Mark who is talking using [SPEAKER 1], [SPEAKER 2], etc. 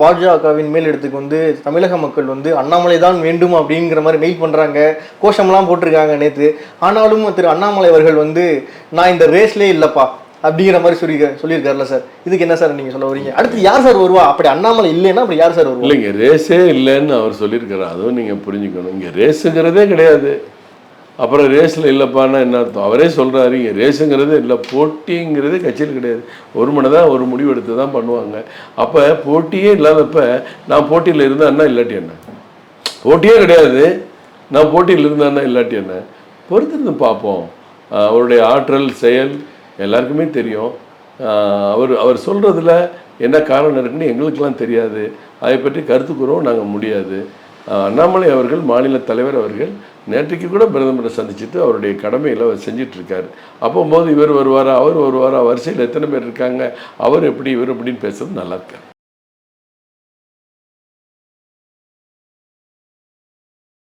[SPEAKER 1] பாஜகவின் மேலிடத்துக்கு வந்து தமிழக மக்கள் வந்து அண்ணாமலை தான் வேண்டும் அப்படிங்கிற மாதிரி மெயில் பண்ணுறாங்க, கோஷம்லாம் போட்டிருக்காங்க நேற்று. ஆனாலும் திரு அண்ணாமலை அவர்கள் வந்து நான் இந்த ரேஸ்லேயே இல்லைப்பா அப்படிங்கிற மாதிரி சொல்லியிருக்காருல்ல சார். இதுக்கு என்ன சார் நீங்கள் சொல்ல வரீங்க? அடுத்து யார் சார் வருவா? அப்படி அண்ணாமலை இல்லைன்னா அப்படி யார் சார் வருவா?
[SPEAKER 2] இல்லைங்க, ரேஸே இல்லைன்னு அவர் சொல்லியிருக்காரு. அதுவும் நீங்கள் புரிஞ்சுக்கணும். இங்கே ரேஸுங்கிறதே கிடையாது. அப்புறம் ரேஸில் இல்லைப்பான்னா என்ன அர்த்தம்? அவரே சொல்கிறாரு, இங்கே ரேஸுங்கிறது இல்லை, போட்டிங்கிறது கட்சியில் கிடையாது. ஒரு மணி தான் ஒரு முடிவு எடுத்து தான் பண்ணுவாங்க. அப்போ போட்டியே இல்லாதப்ப நான் போட்டியில் இருந்தேன்னா இல்லாட்டி என்ன? போட்டியே கிடையாது, நான் போட்டியில் இருந்தேன்னா இல்லாட்டி என்ன? பொறுத்திருந்து பார்ப்போம். அவருடைய ஆற்றல் செயல் எல்லாருக்குமே தெரியும். அவர் சொல்கிறதுல என்ன காரணம் இருக்குன்னு எங்களுக்கெல்லாம் தெரியாது. அதை பற்றி கருத்து கூறவும் நாங்கள் முடியாது. அண்ணாமலை அவர்கள், மாநில தலைவர் அவர்கள் நேற்றைக்கு கூட பிரதமரை சந்திச்சுட்டு அவருடைய கடமையில் அவர் செஞ்சிட்ருக்காரு. அப்போது இவர் வருவாரா, அவர் வருவாரா, வரிசையில் எத்தனை பேர் இருக்காங்க, அவர் எப்படி இவர் எப்படின்னு பேசுறது நல்லா இருக்காரு.